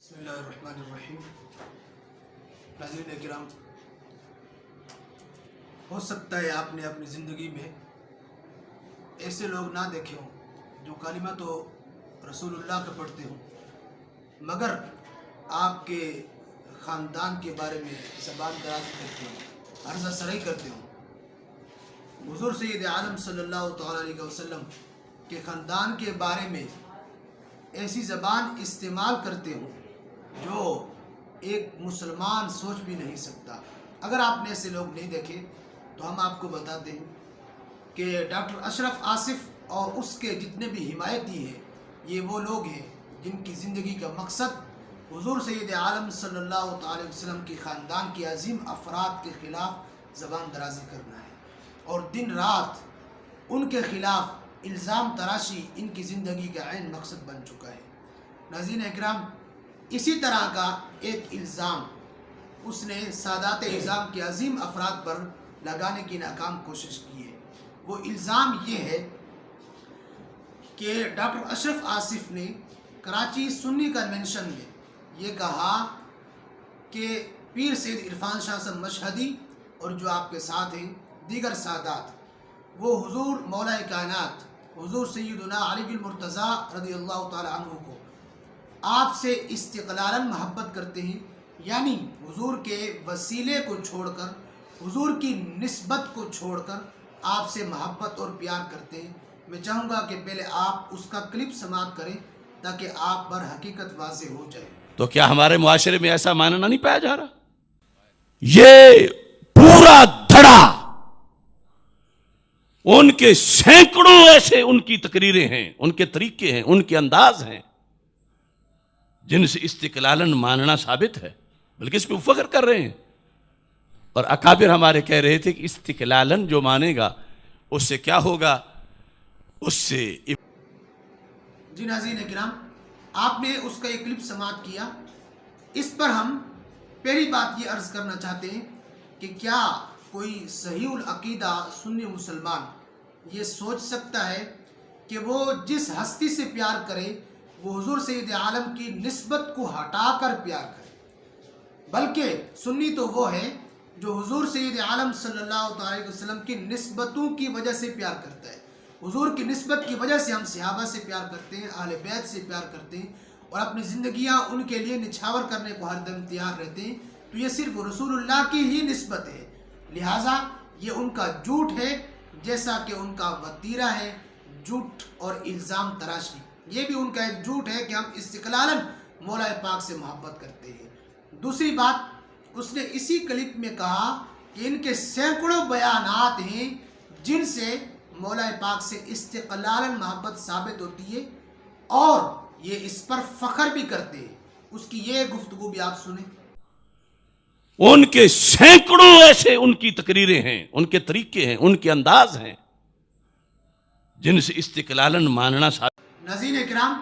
بسم اللہ الرحمن الرحیم۔ ناظرین کرام، ہو سکتا ہے آپ نے اپنی زندگی میں ایسے لوگ نہ دیکھے ہوں جو کلمہ تو رسول اللہ کا پڑھتے ہوں، مگر آپ کے خاندان کے بارے میں زبان درازی کرتے ہوں، عرضہ سرائی کرتے ہوں۔ حضور سید عالم صلی اللہ تعالیٰ علیہ وسلم کے خاندان کے بارے میں ایسی زبان استعمال کرتے ہوں جو ایک مسلمان سوچ بھی نہیں سکتا۔ اگر آپ نے ایسے لوگ نہیں دیکھے تو ہم آپ کو بتاتے ہیں کہ ڈاکٹر اشرف آصف اور اس کے جتنے بھی حمایتی ہیں، یہ وہ لوگ ہیں جن کی زندگی کا مقصد حضور سید عالم صلی اللہ تعالی وسلم کے خاندان کے عظیم افراد کے خلاف زبان درازی کرنا ہے، اور دن رات ان کے خلاف الزام تراشی ان کی زندگی کا عین مقصد بن چکا ہے۔ ناظرین اکرام، اسی طرح کا ایک الزام اس نے سادات اعظام کے عظیم افراد پر لگانے کی ناکام کوشش کی ہے۔ وہ الزام یہ ہے کہ ڈاکٹر اشرف آصف نے کراچی سنی کنونشن میں یہ کہا کہ پیر سید عرفان شاہ صاحب مشہدی اور جو آپ کے ساتھ ہیں دیگر سادات، وہ حضور مولا کائنات حضور سیدنا علی المرتضیٰ رضی اللہ تعالی عنہ کو آپ سے استقلالاً محبت کرتے ہیں، یعنی حضور کے وسیلے کو چھوڑ کر، حضور کی نسبت کو چھوڑ کر آپ سے محبت اور پیار کرتے ہیں۔ میں چاہوں گا کہ پہلے آپ اس کا کلپ سماعت کریں تاکہ آپ پر حقیقت واضح ہو جائے۔ تو کیا ہمارے معاشرے میں ایسا ماننا نہیں پایا جا رہا؟ یہ پورا دھڑا ان کے سینکڑوں ایسے ان کی تقریریں ہیں، ان کے طریقے ہیں، ان کے انداز ہیں جن سے استقلالاً ماننا ثابت ہے، بلکہ اس پہ فخر کر رہے ہیں۔ اور اکابر ہمارے کہہ رہے تھے کہ استقلالاً جو مانے گا اس سے کیا ہوگا، اس سے جی ناظرین کرام، آپ نے اس کا ایک کلپ سماعت کیا۔ اس پر ہم پہلی بات یہ عرض کرنا چاہتے ہیں کہ کیا کوئی صحیح العقیدہ سنی مسلمان یہ سوچ سکتا ہے کہ وہ جس ہستی سے پیار کرے وہ حضور سید عالم کی نسبت کو ہٹا کر پیار کرے؟ بلکہ سنی تو وہ ہے جو حضور سید عالم صلی اللہ علیہ وسلم کی نسبتوں کی وجہ سے پیار کرتا ہے۔ حضور کی نسبت کی وجہ سے ہم صحابہ سے پیار کرتے ہیں، اہل بیت سے پیار کرتے ہیں، اور اپنی زندگیاں ان کے لیے نچھاور کرنے کو ہر دم تیار رہتے ہیں، تو یہ صرف رسول اللہ کی ہی نسبت ہے۔ لہٰذا یہ ان کا جھوٹ ہے، جیسا کہ ان کا وتیرہ ہے جھوٹ اور الزام تراشی۔ یہ بھی ان کا ایک جھوٹ ہے کہ ہم استقلالاً مولا پاک سے محبت کرتے ہیں۔ دوسری بات، اس نے اسی کلپ میں کہا کہ ان کے سینکڑوں بیانات ہیں جن سے مولا پاک سے استقلالاً محبت ثابت ہوتی ہے، اور یہ اس پر فخر بھی کرتے ہیں۔ اس کی یہ گفتگو بھی آپ سنیں۔ ان کے سینکڑوں ایسے ان کی تقریریں ہیں، ان کے طریقے ہیں، ان کے انداز ہیں جن سے استقلالاً ماننا ثابت۔ ناظرین اکرام،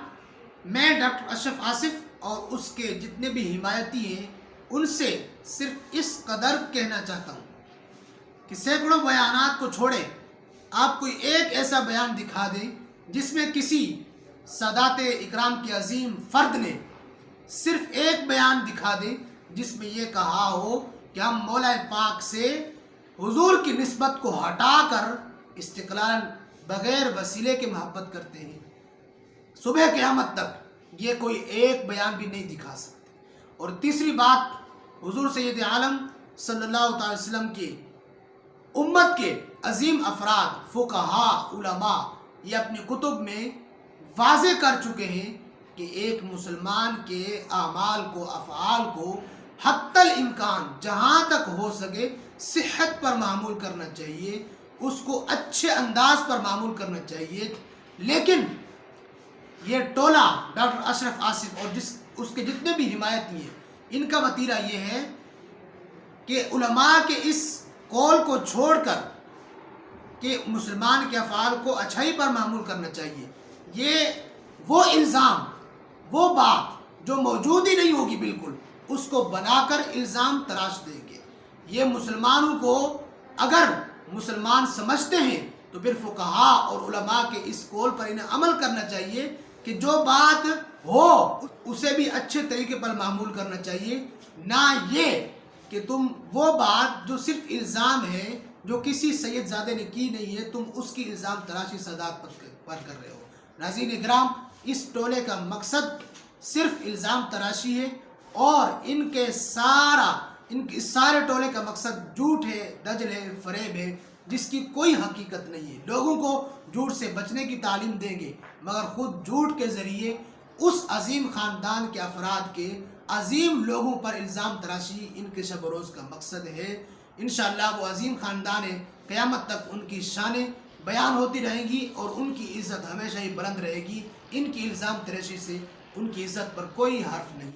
میں ڈاکٹر اشرف آصف اور اس کے جتنے بھی حمایتی ہیں ان سے صرف اس قدر کہنا چاہتا ہوں کہ سینکڑوں بیانات کو چھوڑیں، آپ کوئی ایک ایسا بیان دکھا دیں جس میں کسی سادات اکرام کے عظیم فرد نے صرف ایک بیان دکھا دیں جس میں یہ کہا ہو کہ ہم مولا پاک سے حضور کی نسبت کو ہٹا کر استقلالاً بغیر وسیلے کے محبت کرتے ہیں۔ صبح قیامت تک یہ کوئی ایک بیان بھی نہیں دکھا سکتے۔ اور تیسری بات، حضور سید عالم صلی اللہ تعالی وسلم کی امت کے عظیم افراد، فقہاء، علماء یہ اپنی کتب میں واضح کر چکے ہیں کہ ایک مسلمان کے اعمال کو، افعال کو حتی الامکان جہاں تک ہو سکے صحت پر معمول کرنا چاہیے، اس کو اچھے انداز پر معمول کرنا چاہیے۔ لیکن یہ ٹولہ ڈاکٹر اشرف آصف اور اس کے جتنے بھی حمایتی ہیں، ان کا وتیرہ یہ ہے کہ علماء کے اس قول کو چھوڑ کر کہ مسلمان کے افعال کو اچھائی پر معمول کرنا چاہیے، یہ وہ الزام، وہ بات جو موجود ہی نہیں ہوگی بالکل، اس کو بنا کر الزام تراش دیں گے۔ یہ مسلمانوں کو اگر مسلمان سمجھتے ہیں تو پھر فقہاء اور علماء کے اس قول پر انہیں عمل کرنا چاہیے کہ جو بات ہو اسے بھی اچھے طریقے پر معمول کرنا چاہیے، نہ یہ کہ تم وہ بات جو صرف الزام ہے، جو کسی سید زادے نے کی نہیں ہے، تم اس کی الزام تراشی صداقت پر کر رہے ہو۔ ناظرین کرام، اس ٹولے کا مقصد صرف الزام تراشی ہے، اور ان کے سارے ٹولے کا مقصد جھوٹ ہے، دجل ہے، فریب ہے، جس کی کوئی حقیقت نہیں ہے۔ لوگوں کو جھوٹ سے بچنے کی تعلیم دیں گے، مگر خود جھوٹ کے ذریعے اس عظیم خاندان کے افراد کے عظیم لوگوں پر الزام تراشی ان کے شب و روز کا مقصد ہے۔ انشاءاللہ وہ عظیم خاندان ہے، قیامت تک ان کی شانیں بیان ہوتی رہیں گی اور ان کی عزت ہمیشہ ہی بلند رہے گی۔ ان کی الزام تراشی سے ان کی عزت پر کوئی حرف نہیں۔